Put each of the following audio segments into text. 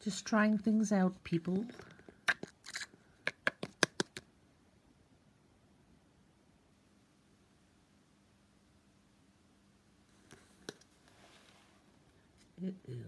Just trying things out, people. Ew.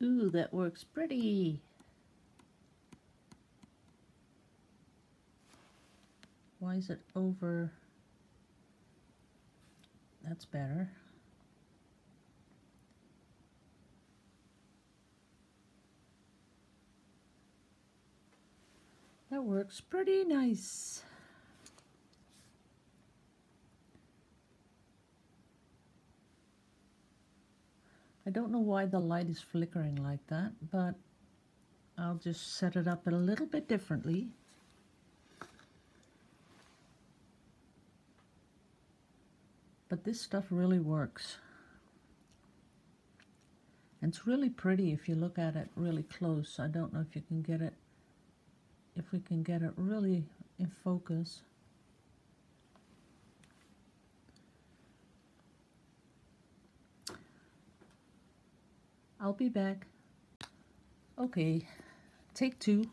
Ooh, that works pretty. Why is it over? That's better. That works pretty nice. I don't know why the light is flickering like that, but I'll just set it up a little bit differently. But this stuff really works. And it's really pretty if you look at it really close. I don't know if you can get it, if we can get it really in focus. I'll be back. Okay, take two.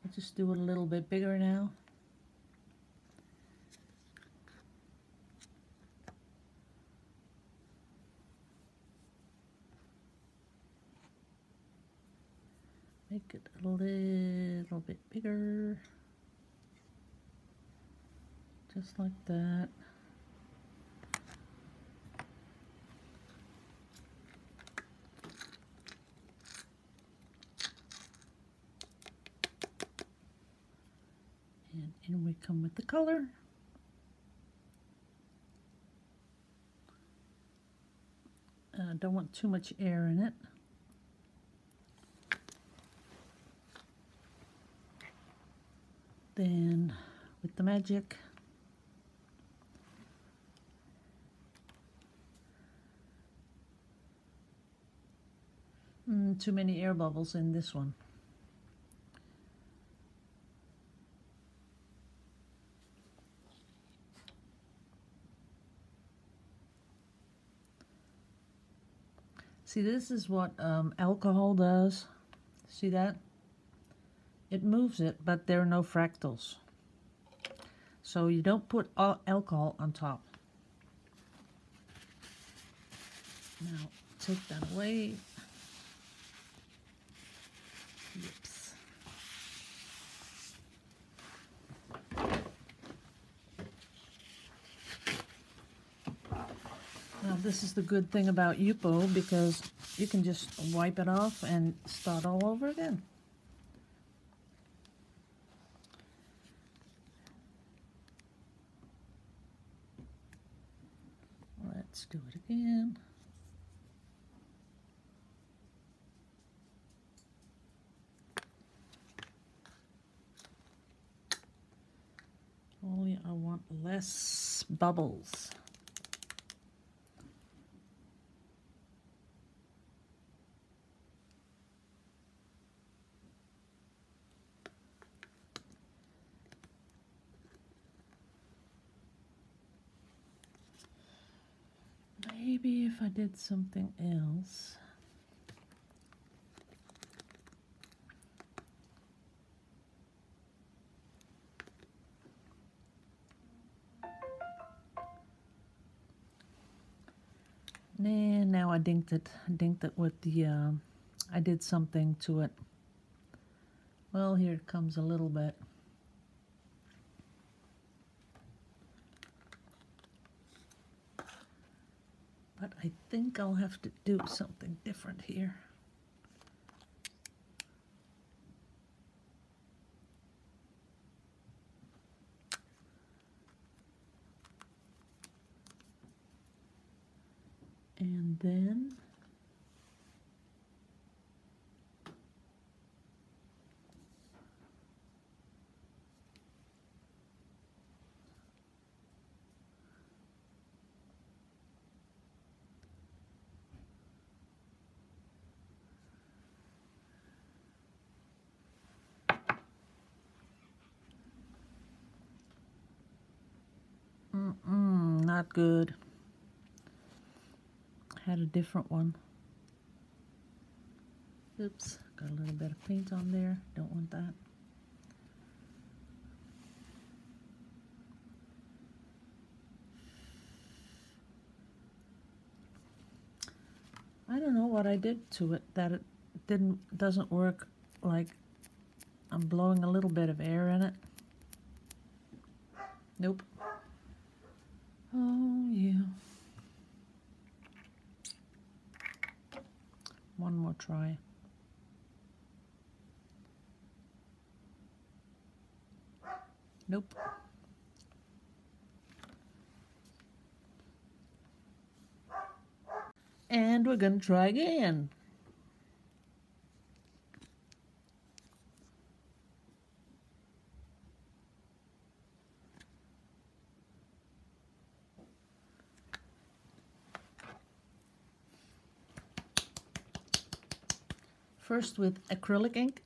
I'll just do it a little bit bigger now. Make it a little bit bigger. Just like that. And in we come with the color. Don't want too much air in it. Then with the magic, too many air bubbles in this one. See, this is what alcohol does. See that? It moves it, but there are no fractals. So you don't put alcohol on top. Now, take that away. Oops. Now, this is the good thing about Yupo, because you can just wipe it off and start all over again. Let's do it again. Only I want less bubbles. Maybe if I did something else. And now I dinked it with the, I did something to it. Well, here it comes a little bit. But I think I'll have to do something different here. And then not good. Had a different one. Oops, got a little bit of paint on there. Don't want that. I don't know what I did to it that it doesn't work. Like I'm blowing a little bit of air in it. Nope. Oh yeah. One more try. Nope. And we're going to try again. First with acrylic ink.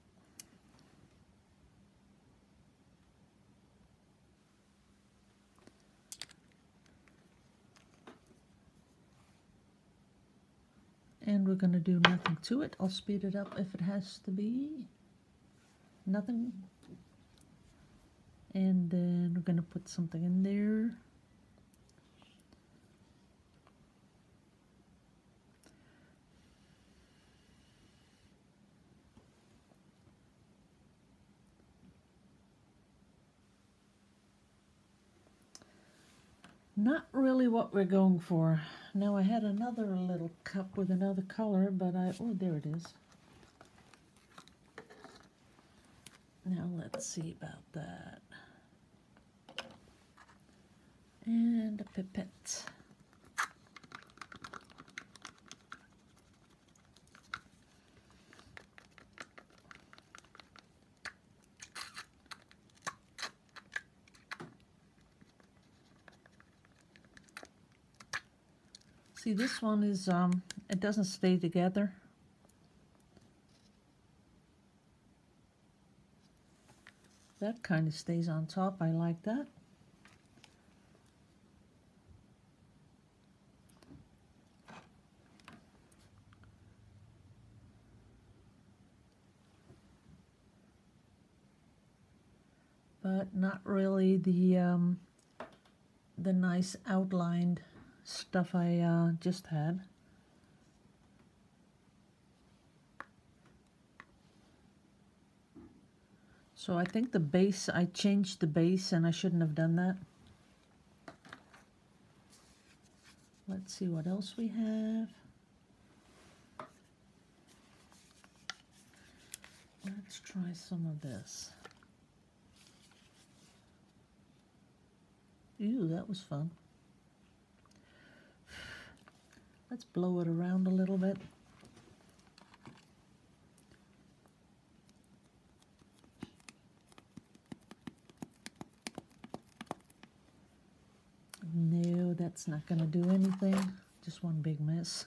And we're going to do nothing to it. I'll speed it up if it has to be. Nothing. And then we're going to put something in there. Not really what we're going for. Now I had another little cup with another color, but oh, there it is. Now let's see about that. And a pipette. See, this one is, it doesn't stay together. That kind of stays on top. I like that. But not really the nice outlined stuff I just had. So I think the base, I changed the base and I shouldn't have done that. Let's see what else we have. Let's try some of this. Ew, that was fun. Let's blow it around a little bit. No, that's not going to do anything. Just one big mess.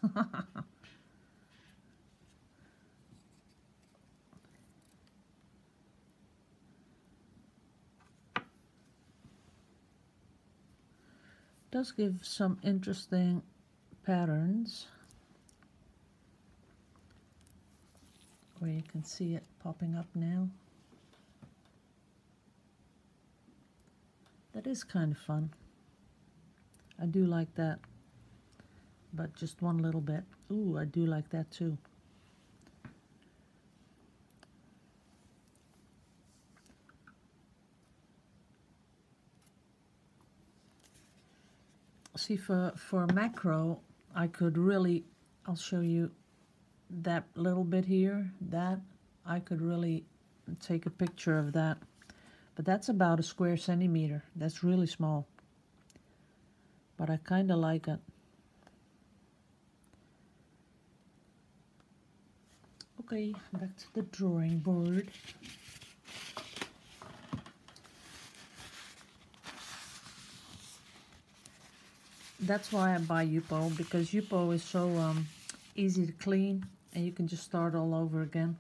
Does give some interesting patterns where you can see it popping up now. That is kind of fun. I do like that, but just one little bit. Ooh, I do like that too. See, for macro, I could really, I'll show you that little bit here, that I could really take a picture of that. But that's about a square centimeter. That's really small. But I kind of like it. Okay, back to the drawing board. That's why I buy Yupo, because Yupo is so easy to clean and you can just start all over again.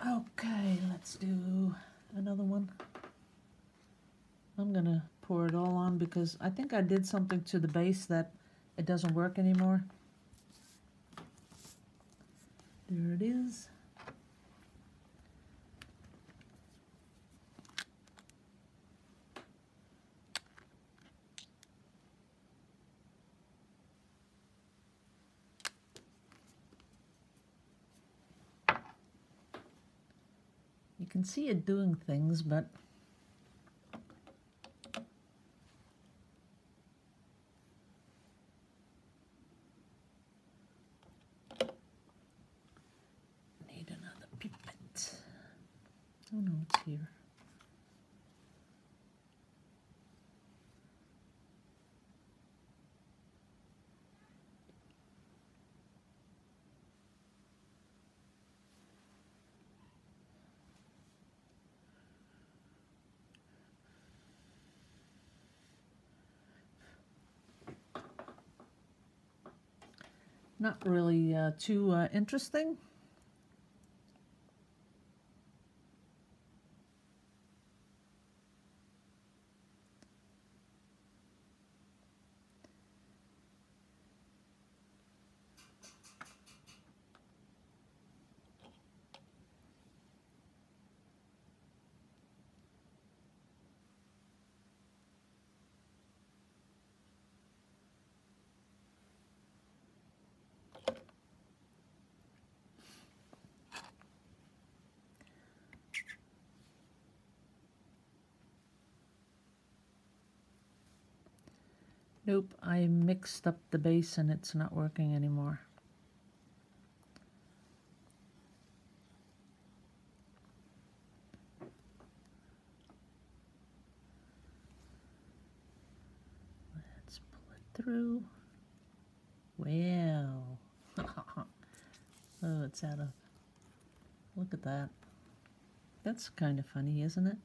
Okay, let's do another one. I'm gonna pour it all on because I think I did something to the base that it doesn't work anymore. There it is. You can see it doing things, but need another pipette. Oh no, it's here. Not really too interesting. Nope, I mixed up the base and it's not working anymore. Let's pull it through. Wow. Oh, it's out of... Look at that. That's kind of funny, isn't it?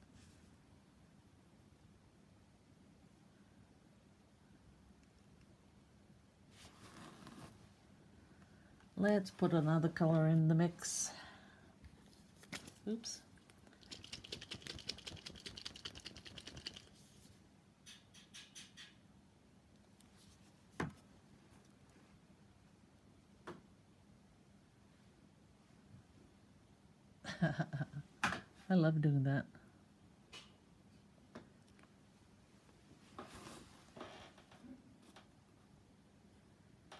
Let's put another color in the mix. Oops. I love doing that.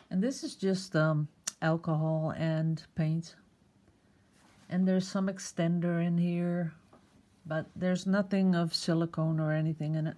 And this is just alcohol and paint. And there's some extender in here, but there's nothing of silicone or anything in it.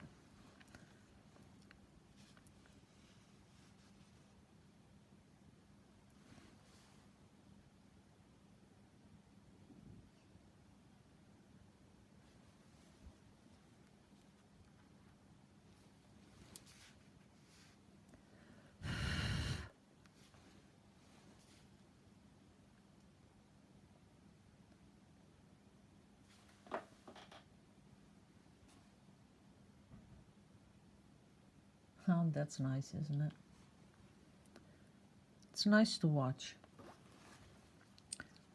Oh, that's nice, isn't it? It's nice to watch.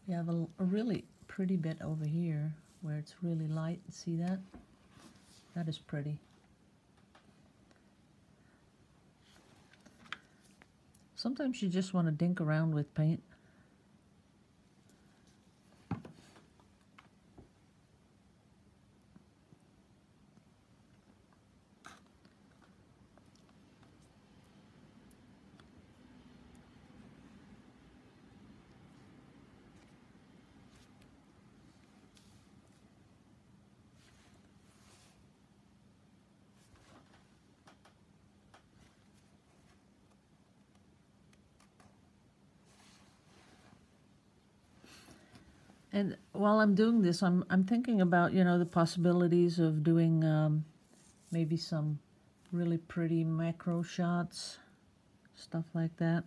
We have a really pretty bit over here where it's really light. See that? That is pretty. Sometimes you just want to dink around with paint. And while I'm doing this, I'm thinking about, you know, the possibilities of doing maybe some really pretty macro shots. stuff like that.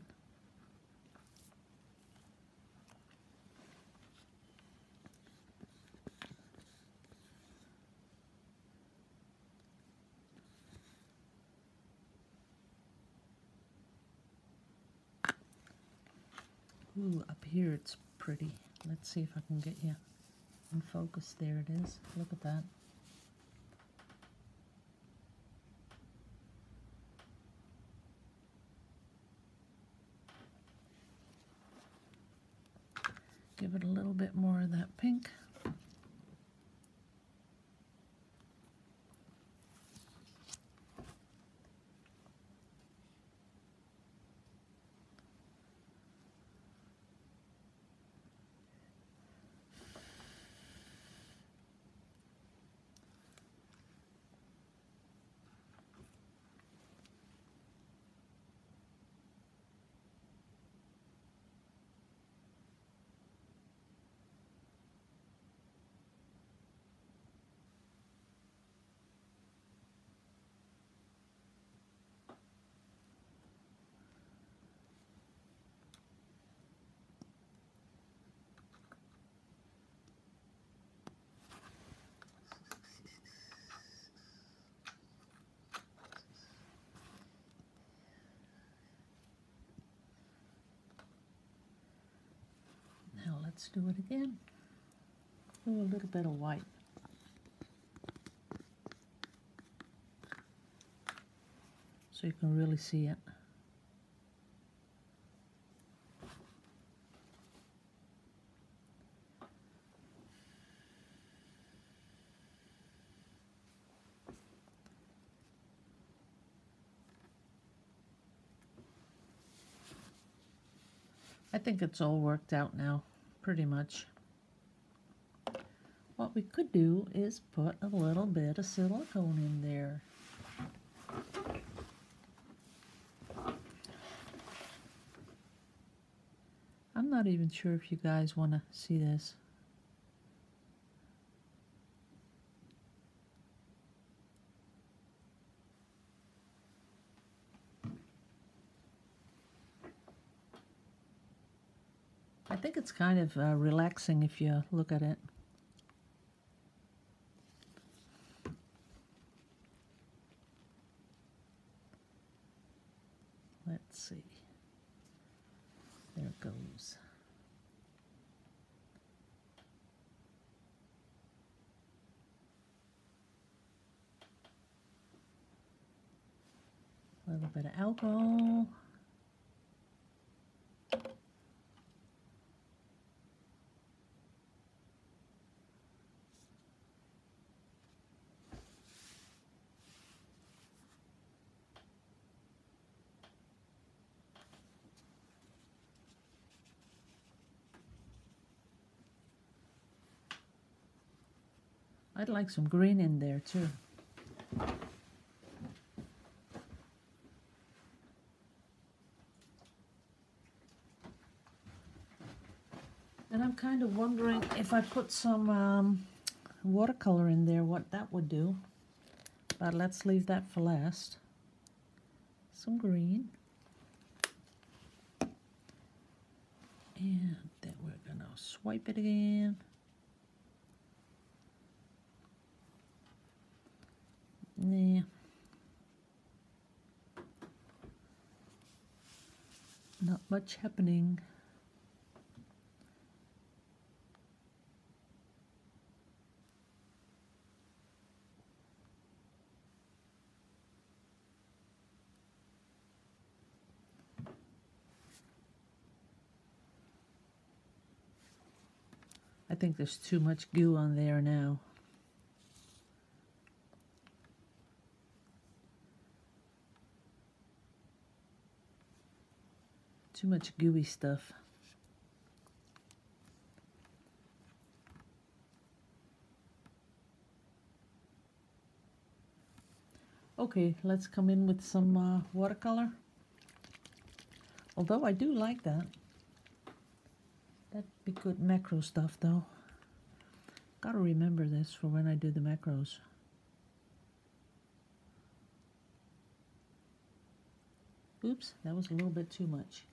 Ooh, up here it's pretty. Let's see if I can get you in focus. There it is. Look at that. Give it a little bit more of that pink. Now let's do it again. Oh, a little bit of white. So you can really see it. I think it's all worked out now, pretty much. What we could do is put a little bit of silicone in there. I'm not even sure if you guys want to see this. I think it's kind of relaxing if you look at it. Let's see. There it goes. A little bit of alcohol. I'd like some green in there too. And I'm kind of wondering if I put some watercolor in there, what that would do. But let's leave that for last. Some green. And then we're gonna swipe it again. Nah. Not much happening. I think there's too much goo on there now. Too much gooey stuff. Okay, let's come in with some watercolor. Although I do like that. That'd be good macro stuff though. Gotta remember this for when I do the macros. Oops, that was a little bit too much.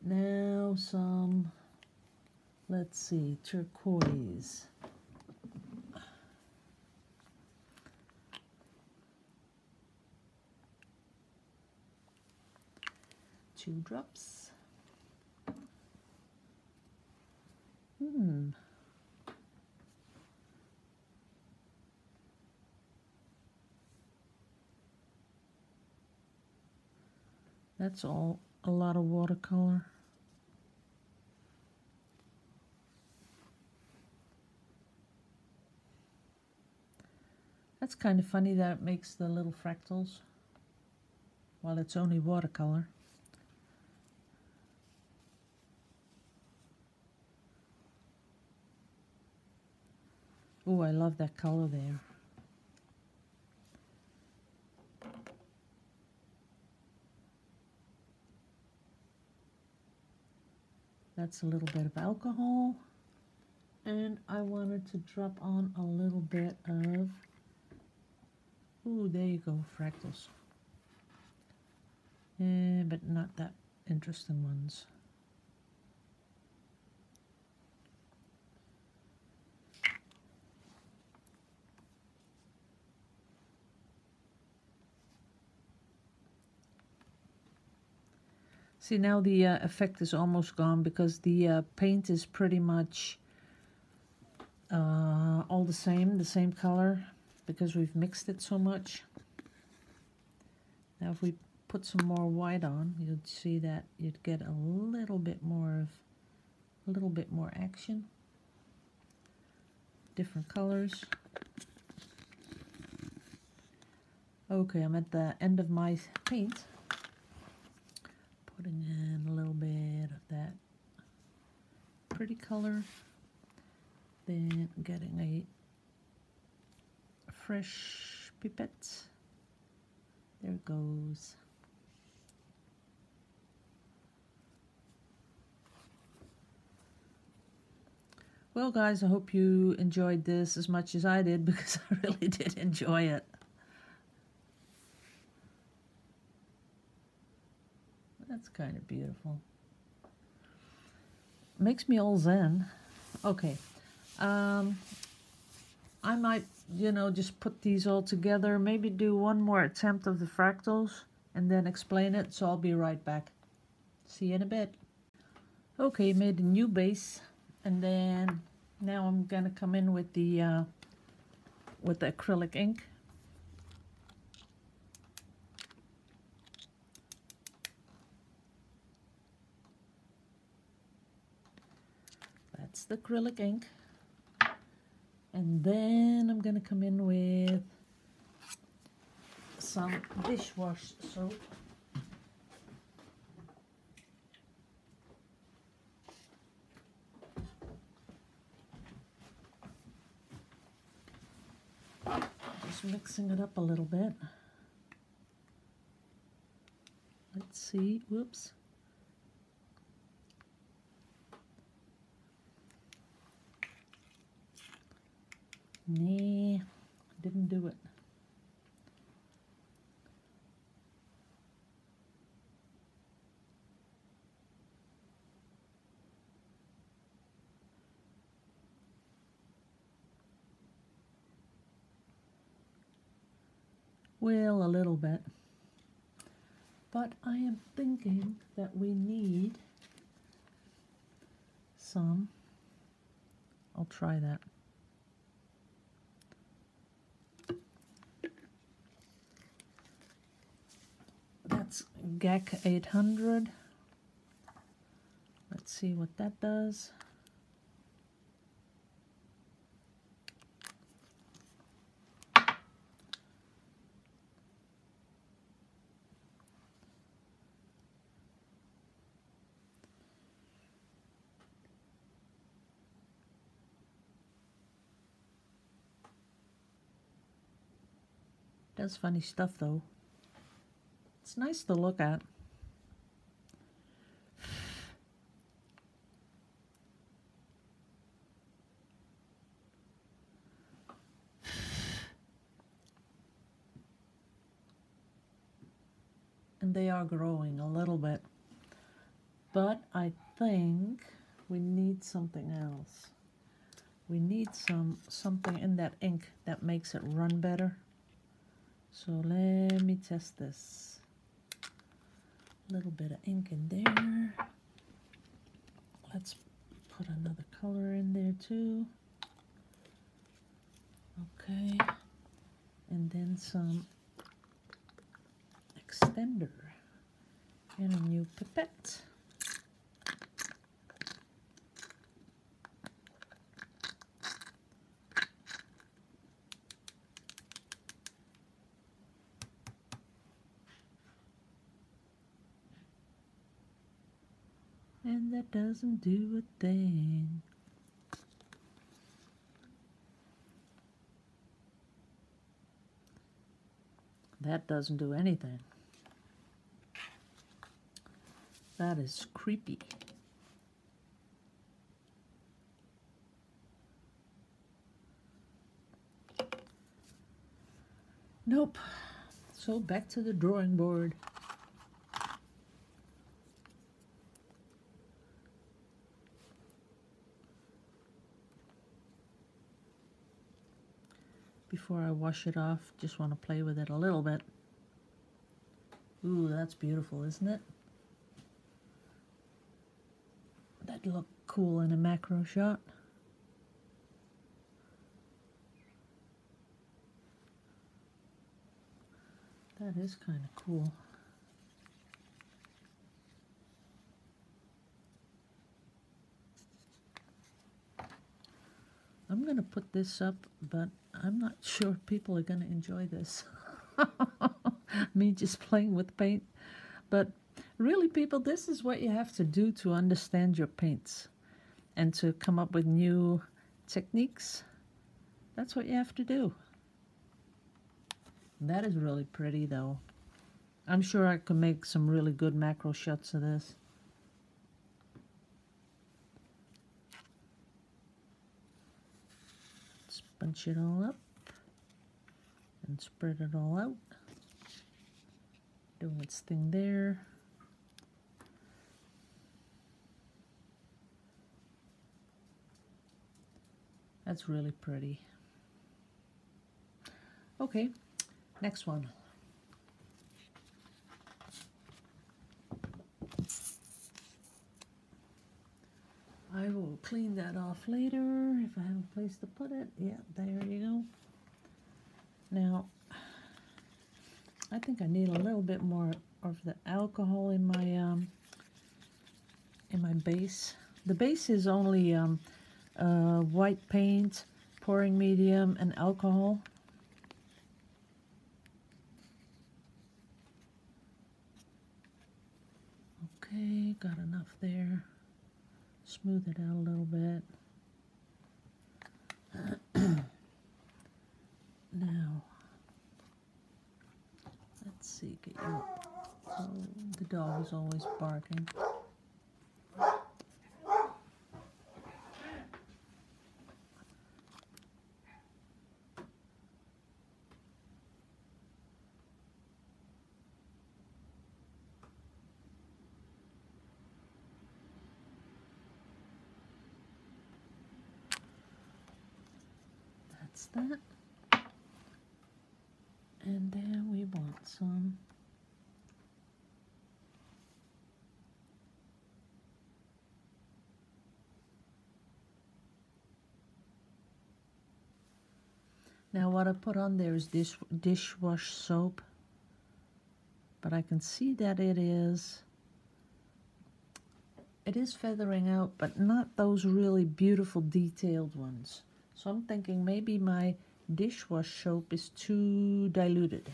Now some, let's see, turquoise. 2 drops. That's all a lot of watercolor. That's kind of funny that it makes the little fractals while it's only watercolor. Oh, I love that color there. That's a little bit of alcohol. And I wanted to drop on a little bit of, ooh, there you go, fractals. But not that interesting ones. See, now the effect is almost gone because the paint is pretty much all the same color, because we've mixed it so much. Now if we put some more white on, you'd see that you'd get a little bit more action. Different colors. Okay, I'm at the end of my paint. Putting in a little bit of that pretty color, then getting a fresh pipette. There it goes. Well, guys, I hope you enjoyed this as much as I did, because I really did enjoy it. That's kind of beautiful. Makes me all zen. Okay. I might, just put these all together. Maybe do one more attempt of the fractals and then explain it. So I'll be right back. See you in a bit. Okay, made a new base. And then now I'm going to come in with the acrylic ink. That's the acrylic ink. And then I'm going to come in with some dishwash soap. Just mixing it up a little bit. Let's see. Whoops. Nah, didn't do it. Well, a little bit. But I am thinking that we need some. I'll try that. That's GAC 800. Let's see what that does. Does funny stuff though. It's nice to look at. and they are growing a little bit. But I think we need something else. We need something in that ink that makes it run better. So let me test this. A little bit of ink in there. Let's put another color in there too. Okay. And then some extender and a new pipette. And that doesn't do a thing. That doesn't do anything. That is creepy. Nope. So back to the drawing board. Before I wash it off, just want to play with it a little bit. Ooh, that's beautiful, isn't it? That'd look cool in a macro shot. That is kind of cool. I'm going to put this up, but I'm not sure people are going to enjoy this. Me just playing with paint. But really, people, this is what you have to do to understand your paints and to come up with new techniques. That's what you have to do. That is really pretty, though. I'm sure I could make some really good macro shots of this. Let's bunch it all up and spread it all out. Doing its thing there. That's really pretty. Okay, next one. I will clean that off later if I have a place to put it. Yeah, there you go. Now, I think I need a little bit more of the alcohol in my base. The base is only white paint, pouring medium, and alcohol. Okay, got enough there. Smooth it out a little bit. Now, let's see, get you. Oh, the dog is always barking. That's that. And then we want some now what I put on there is dishwash soap, but I can see that it is feathering out, but not those really beautiful detailed ones. So I'm thinking maybe my dishwash soap is too diluted.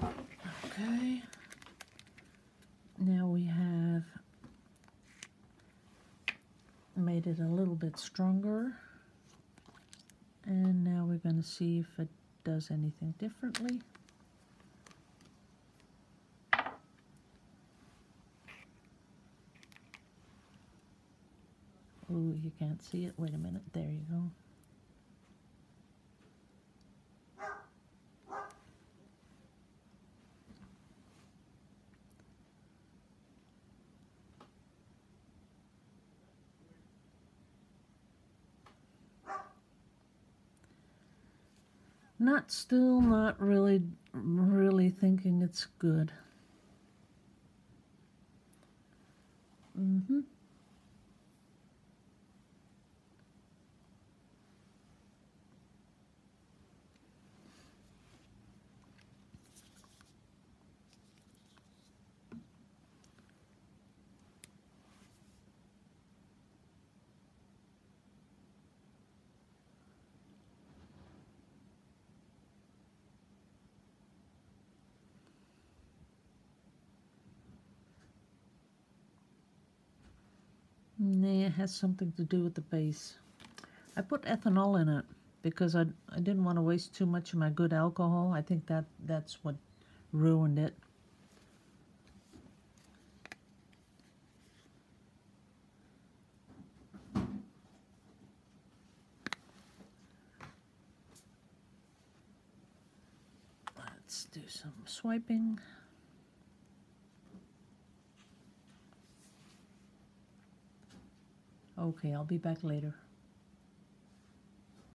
Okay. Now we have made it a little bit stronger. And now we're going to see if it does anything differently. Oh, you can't see it. Wait a minute. There you go. Still not really thinking it's good. Mm-hmm. Nah, it has something to do with the base. I put ethanol in it because I didn't want to waste too much of my good alcohol. I think that's what ruined it. Let's do some swiping. Okay, I'll be back later.